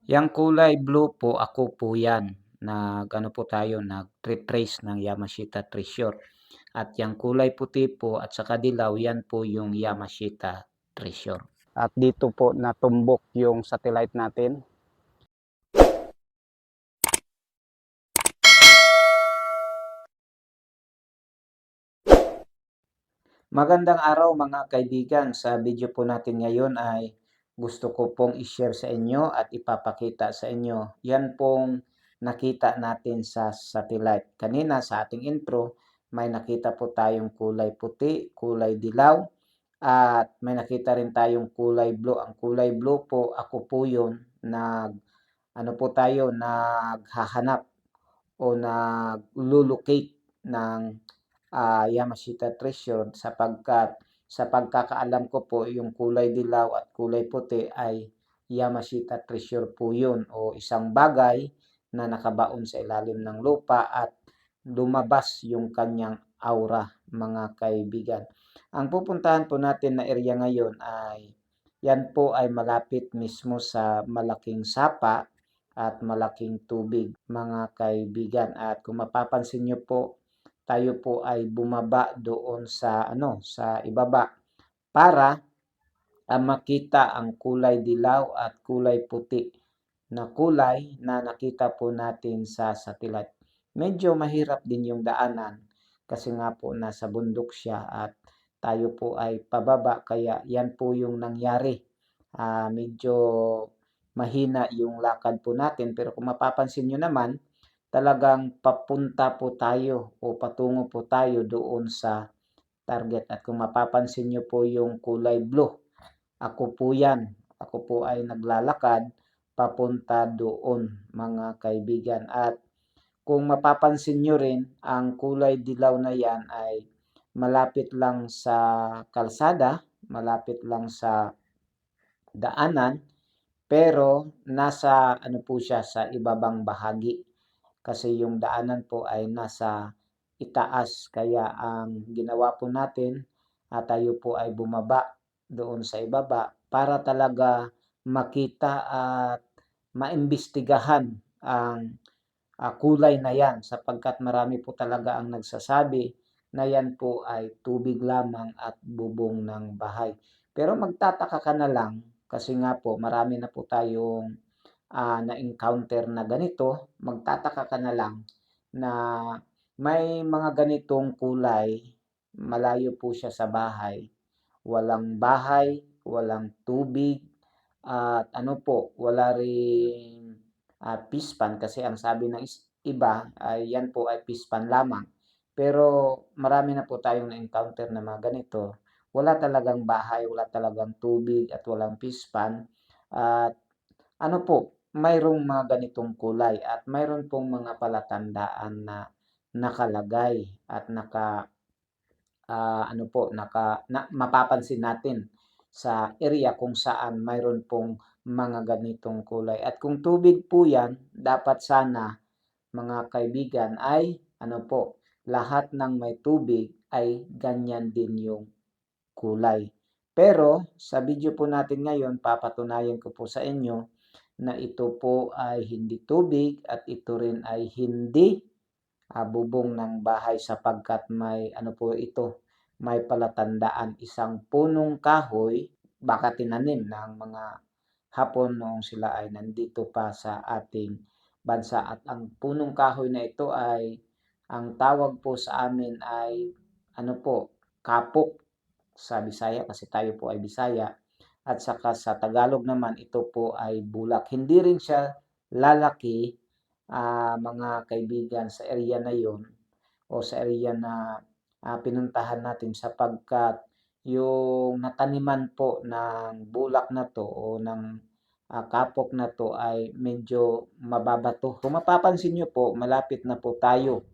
Yang kulay blue po, ako po 'yan. Nag-ano po tayo, nagtre-trace ng Yamashita Treasure. At yang kulay puti po at saka dilaw, 'yan po yung Yamashita Treasure. At dito po natumbok yung satellite natin. Magandang araw mga kaibigan. Sa video po natin ngayon ay gusto ko pong i-share sa inyo at ipapakita sa inyo. Yan pong nakita natin sa satellite. Kanina sa ating intro, may nakita po tayong kulay puti, kulay dilaw, at may nakita rin tayong kulay blue. Ang kulay blue po, ako po yun, ano po tayo, naghahanap o naglulocate ng Yamashita Treasure sapagkat sa pagkakaalam ko po yung kulay dilaw at kulay puti ay Yamashita Treasure po yun o isang bagay na nakabaon sa ilalim ng lupa at lumabas yung kanyang aura, mga kaibigan. Ang pupuntahan po natin na area ngayon ay yan po ay malapit mismo sa malaking sapa at malaking tubig, mga kaibigan. At kung mapapansin nyo po, tayo po ay bumaba doon sa sa ibaba para makita ang kulay dilaw at kulay puti na kulay na nakita po natin sa satellite. Medyo mahirap din yung daanan kasi nga po nasa bundok siya at tayo po ay pababa kaya yan po yung nangyari. Medyo mahina yung lakad po natin pero kung mapapansin nyo naman, talagang papunta po tayo o patungo po tayo doon sa target. At kung mapapansin nyo po yung kulay blue, ako po yan. Ako po ay naglalakad papunta doon, mga kaibigan. At kung mapapansin nyo rin, ang kulay dilaw na yan ay malapit lang sa kalsada, malapit lang sa daanan, pero nasa po siya sa ibabang bahagi. Kasi yung daanan po ay nasa itaas. Kaya ang ginawa po natin, tayo po ay bumaba doon sa ibaba para talaga makita at maimbestigahan ang kulay na yan sapagkat marami po talaga ang nagsasabi na yan po ay tubig lamang at bubong ng bahay. Pero magtataka ka na lang kasi nga po marami na po tayong na-encounter na ganito, magtataka ka na lang na may mga ganitong kulay, malayo po siya sa bahay. Walang bahay, walang tubig, at wala ring pispan kasi ang sabi ng iba ay yan po ay pispan lamang. Pero marami na po tayong na-encounter na mga ganito. Wala talagang bahay, wala talagang tubig at walang pispan. At mayroong mga ganitong kulay at mayroon pong mga palatandaan na nakalagay at mapapansin natin sa area kung saan mayroon pong mga ganitong kulay. At kung tubig po yan, dapat sana mga kaibigan ay lahat ng may tubig ay ganyan din yung kulay. Pero sa video po natin ngayon, papatunayan ko po sa inyo na ito po ay hindi tubig at ito rin ay hindi bubong ng bahay sapagkat may may palatandaan isang punong kahoy baka tinanim ng mga Hapon noong sila ay nandito pa sa ating bansa at ang punong kahoy na ito ay ang tawag po sa amin ay kapok sa Bisaya kasi tayo po ay Bisaya at saka sa Tagalog naman ito po ay bulak. Hindi rin siya lalaki, mga kaibigan sa area na yon o sa area na pinuntahan natin sapagkat yung nataniman po ng bulak na to o ng kapok na to ay medyo mababato. Kung mapapansin nyo po, malapit na po tayo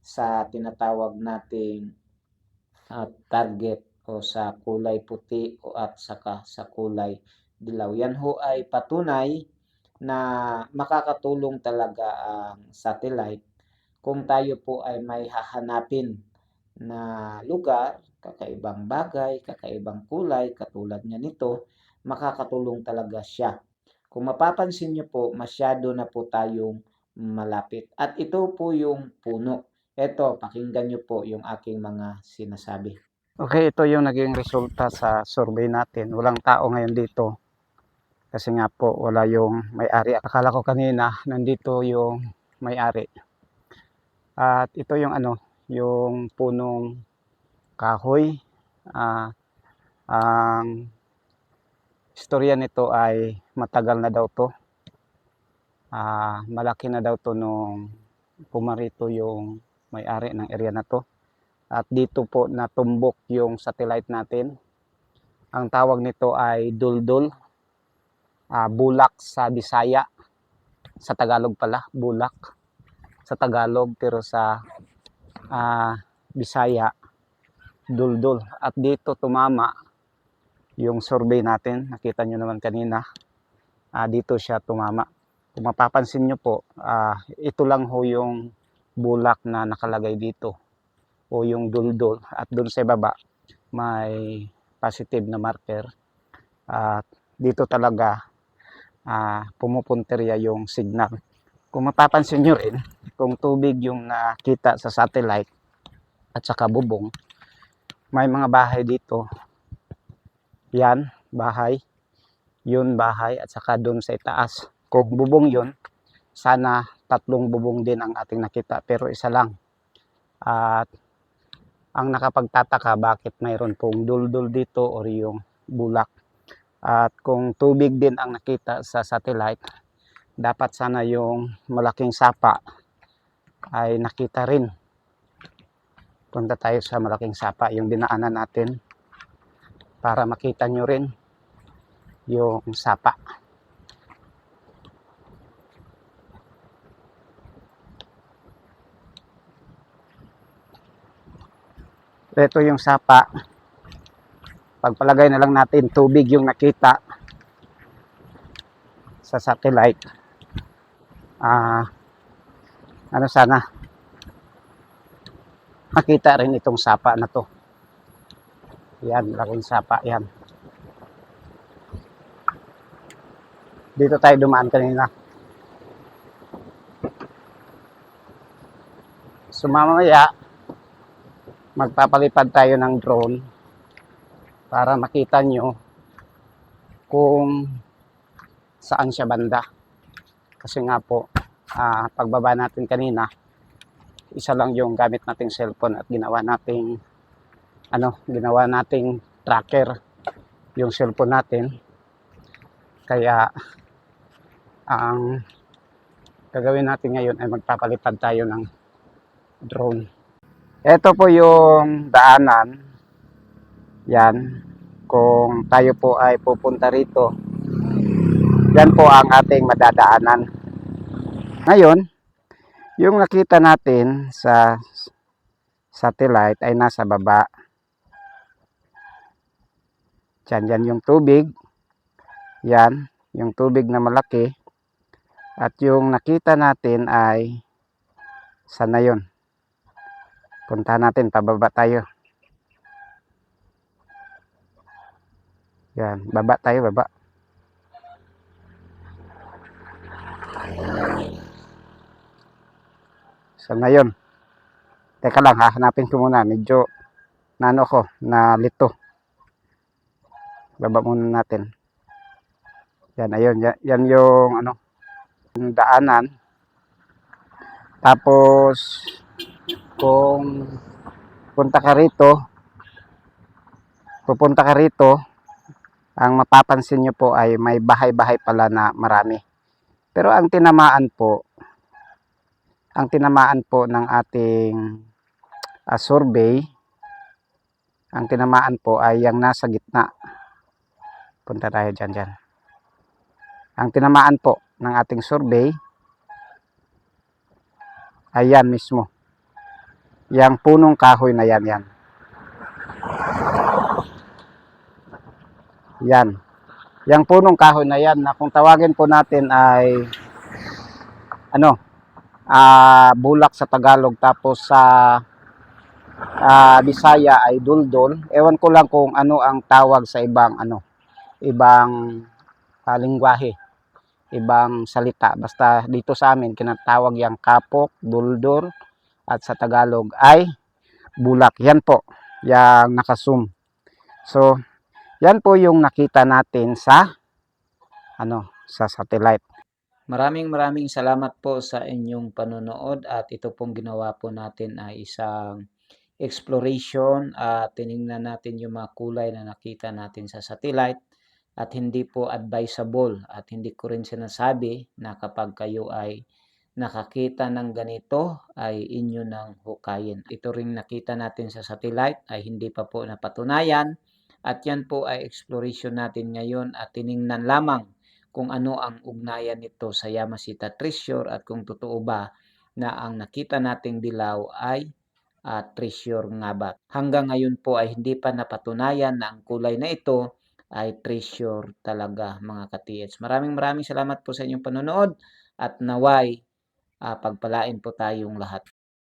sa tinatawag nating target o sa kulay puti o at saka sa kulay dilaw. Yan ho ay patunay na makakatulong talaga ang satellite kung tayo po ay may hahanapin na lugar, kakaibang bagay, kakaibang kulay, katulad niya nito, makakatulong talaga siya. Kung mapapansin niyo po, masyado na po tayong malapit. At ito po yung puno. Eto, pakinggan niyo po yung aking mga sinasabi. Okay, ito yung naging resulta sa survey natin. Walang tao ngayon dito. Kasi nga po, wala yung may-ari. Akala ko kanina, nandito yung may-ari. At ito yung yung punong kahoy. Ah, ang istorya nito ay matagal na daw to. Malaki na daw to nung pumarito yung may-ari ng area na to. At dito po natumbok yung satellite natin. Ang tawag nito ay duldul. Bulak sa Bisaya. Sa Tagalog pala, bulak. Sa Tagalog, pero sa Bisaya, duldul. At dito tumama yung survey natin. Nakita nyo naman kanina. Dito siya tumama. Kung mapapansin nyo po, ito lang ho yung bulak na nakalagay dito. O yung duldul. At dun sa baba, may positive na marker. At dito talaga pumupunterya yung signal. Kung mapapansin nyo rin, kung tubig yung nakita sa satellite at saka bubong, may mga bahay dito. Yan, bahay. Yun, bahay. At saka dun sa itaas. Kung bubong yun, sana 3 bubong din ang ating nakita. Pero isa lang. At ang nakapagtataka, bakit mayroon pong duldul dito or yung bulak. At kung tubig din ang nakita sa satellite, dapat sana yung malaking sapa ay nakita rin. Punta tayo sa malaking sapa, yung dinaanan natin, para makita nyo rin yung sapa. Ito yung sapa. Pagpalagay na lang natin tubig yung nakita sa satellite. Sana makita rin itong sapa na to. Yan, laking sapa yan. Dito tayo dumaan kanina. So mamaya, magpapalipad tayo ng drone para makita nyo kung saan siya banda. Kasi nga po, pagbaba natin kanina, isa lang yung gamit nating cellphone at ginawa nating tracker yung cellphone natin. Kaya ang gagawin natin ngayon ay magpapalipad tayo ng drone. Ito po yung daanan. Yan. Kung tayo po ay pupunta rito, yan po ang ating madadaanan. Ngayon, yung nakita natin sa satellite ay nasa baba. Yan yung tubig. Yan, yung tubig na malaki. At yung nakita natin ay sana yun. Punta natin, pababa tayo. Yan, baba tayo, baba. Sana yun. Teka lang, hahanapin ko muna. Medyo nalito. Baba muna natin. Yan, ayun. Yan yung yung daanan. Tapos kung pupunta ka rito, ang mapapansin nyo po ay may bahay-bahay pala na marami. Pero ang tinamaan po ng ating survey, ang tinamaan po ay yung nasa gitna. Punta tayo dyan. Ang tinamaan po ng ating survey, ayan mismo. Yang punong kahoy na yan. Yan. Yang punong kahoy na yan, na kung tawagin po natin ay bulak sa Tagalog, tapos sa Bisaya ay duldol. Ewan ko lang kung ano ang tawag sa ibang lingwahe. ibang salita. Basta dito sa amin, kinatawag yang kapok, duldul, at sa Tagalog ay bulak. Yan po, yung naka-zoom. So, yan po yung nakita natin sa sa satellite. Maraming salamat po sa inyong panonood at ito pong ginawa po natin ay isang exploration at tiningnan natin yung mga kulay na nakita natin sa satellite at hindi po advisable at hindi ko rin sinasabi na kapag kayo ay nakakita ng ganito ay inyo nang hukayin. Ito ring nakita natin sa satellite ay hindi pa po napatunayan at yan po ay exploration natin ngayon at tiningnan lamang kung ano ang ugnayan nito sa Yamashita Treasure at kung totoo ba na ang nakita nating dilaw ay treasure nga ba. Hanggang ngayon po ay hindi pa napatunayan na ang kulay na ito ay treasure talaga mga ka-TH. Maraming salamat po sa inyong panonood at naway pagpalain po tayong lahat.